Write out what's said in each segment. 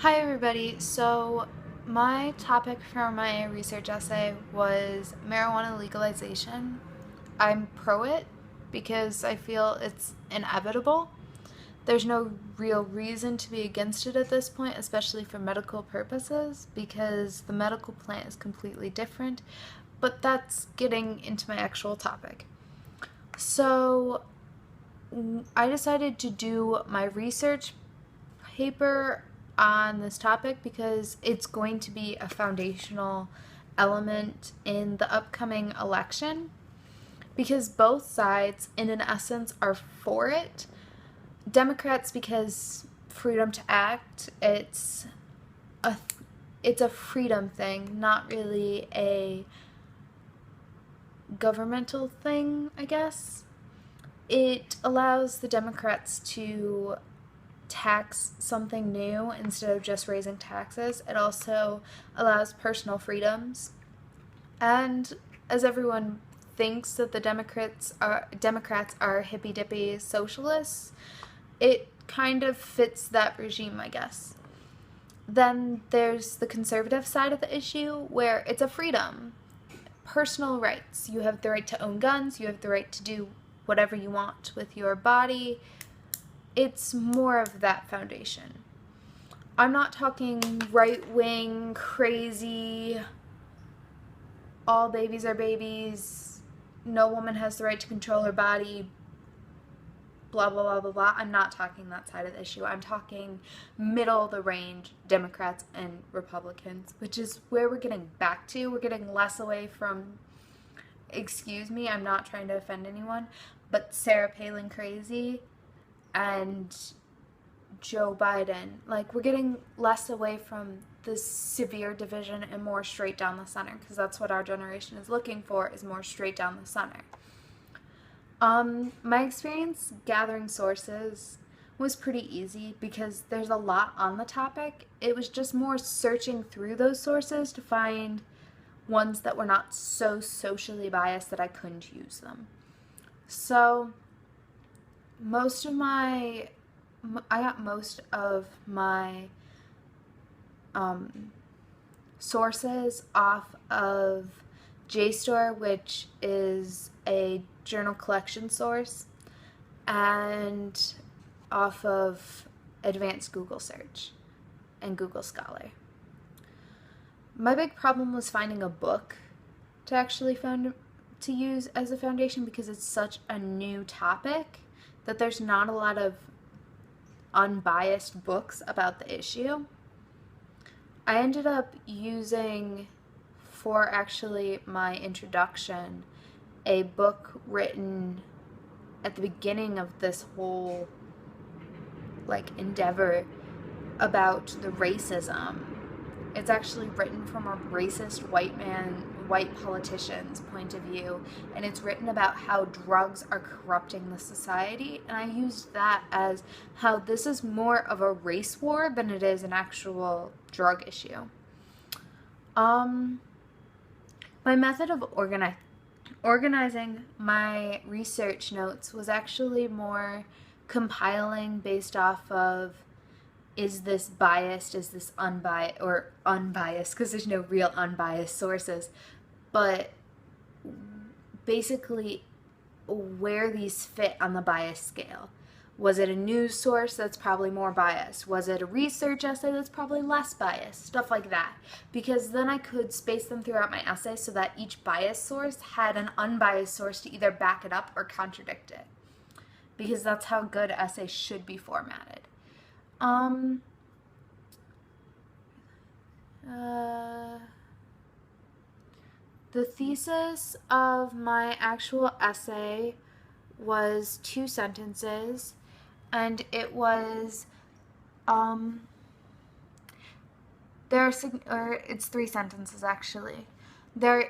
Hi everybody. So my topic for my research essay was marijuana legalization. I'm pro it because I feel it's inevitable. There's no real reason to be against it at this point, especially for medical purposes, because the medical plant is completely different. But that's getting into my actual topic. So I decided to do my research paper on this topic because it's going to be a foundational element in the upcoming election, because both sides in an essence are for it. Democrats because freedom to act, a it's a freedom thing, not really a governmental thing, I guess. It allows the Democrats to tax something new instead of just raising taxes. It also allows personal freedoms. And as everyone thinks that the Democrats are hippy dippy socialists, it kind of fits that regime, I guess. Then there's the conservative side of the issue where it's a freedom. Personal rights. You have the right to own guns, you have the right to do whatever you want with your body. It's more of that foundation. I'm not talking right-wing, crazy, all babies are babies, no woman has the right to control her body, blah, blah, blah, blah, blah. I'm not talking that side of the issue. I'm talking middle of the range Democrats and Republicans, which is where we're getting back to. We're getting less away from, excuse me, I'm not trying to offend anyone, but Sarah Palin crazy and Joe Biden. Like, we're getting less away from this severe division and more straight down the center, because that's what our generation is looking for, is more straight down the center. My experience gathering sources was pretty easy because there's a lot on the topic. It was just more searching through those sources to find ones that were not so socially biased that I couldn't use them. So I got most of my sources off of JSTOR, which is a journal collection source, and off of Advanced Google Search and Google Scholar. My big problem was finding a book to use as a foundation, because it's such a new topic that there's not a lot of unbiased books about the issue. I ended up using, for actually my introduction, a book written at the beginning of this whole endeavor about the racism. It's actually written from a racist white politician's point of view, and it's written about how drugs are corrupting the society, and I used that as how this is more of a race war than it is an actual drug issue. My method of organizing my research notes was actually more compiling based off of, is this biased, is this unbiased, because there's no real unbiased sources, but basically where these fit on the bias scale. Was it a news source that's probably more biased? Was it a research essay that's probably less biased? Stuff like that. Because then I could space them throughout my essay so that each bias source had an unbiased source to either back it up or contradict it. Because that's how good essays should be formatted. The thesis of my actual essay was 2 sentences, and it was, it's 3 sentences actually. There are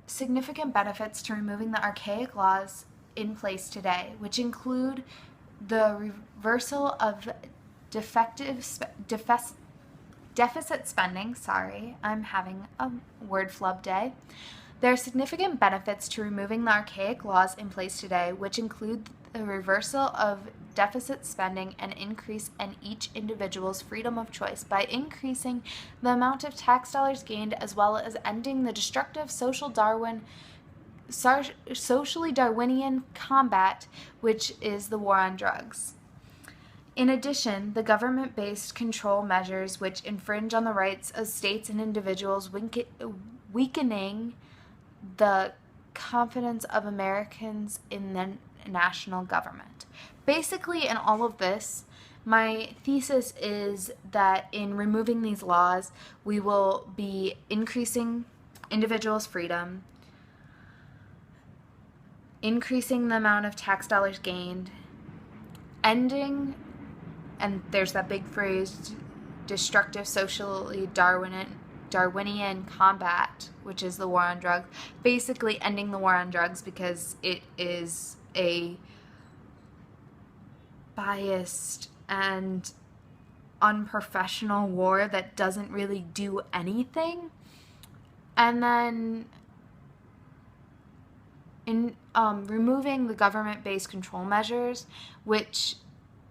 significant benefits to removing the archaic laws in place today, which include the reversal of deficit spending. Sorry, I'm having a word flub day. There are significant benefits to removing the archaic laws in place today, which include the reversal of deficit spending and increase in each individual's freedom of choice by increasing the amount of tax dollars gained, as well as ending the destructive socially Darwinian combat, which is the war on drugs. In addition, the government-based control measures which infringe on the rights of states and individuals, weakening the confidence of Americans in the national government. Basically, in all of this, my thesis is that in removing these laws, we will be increasing individuals' freedom, increasing the amount of tax dollars gained, ending, and there's that big phrase, destructive socially Darwinian combat, which is the war on drugs, basically ending the war on drugs because it is a biased and unprofessional war that doesn't really do anything. And then in removing the government-based control measures, which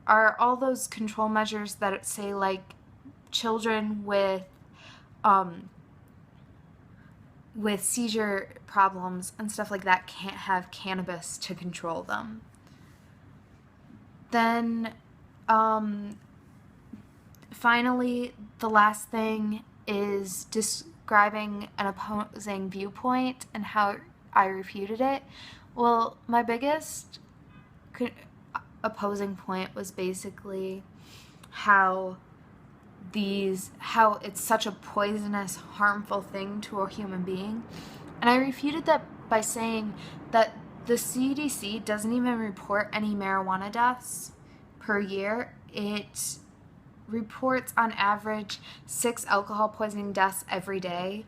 are all those control measures that say, like, children with seizure problems and stuff like that can't have cannabis to control them. Then, finally, the last thing is describing an opposing viewpoint and how I refuted it. Well, my biggest opposing point was basically how it's such a poisonous, harmful thing to a human being. And I refuted that by saying that the CDC doesn't even report any marijuana deaths per year. It reports on average 6 alcohol poisoning deaths every day.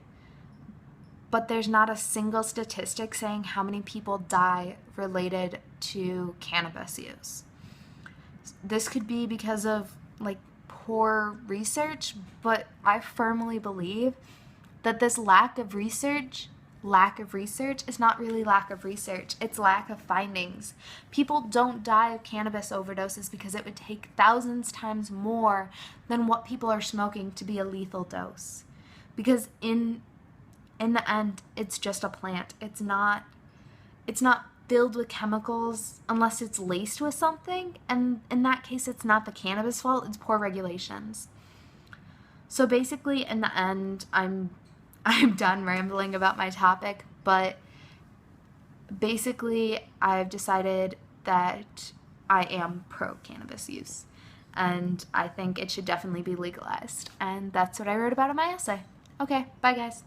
But there's not a single statistic saying how many people die related to cannabis use. This could be because of, like, poor research, but I firmly believe that this lack of research is not really lack of research, it's lack of findings. People don't die of cannabis overdoses because it would take thousands times more than what people are smoking to be a lethal dose. Because in the end, it's just a plant. It's not filled with chemicals unless it's laced with something, and in that case it's not the cannabis fault, it's poor regulations. So basically, in the end, I'm done rambling about my topic, but basically I've decided that I am pro cannabis use, and I think it should definitely be legalized, and that's what I wrote about in my essay. Okay, bye guys.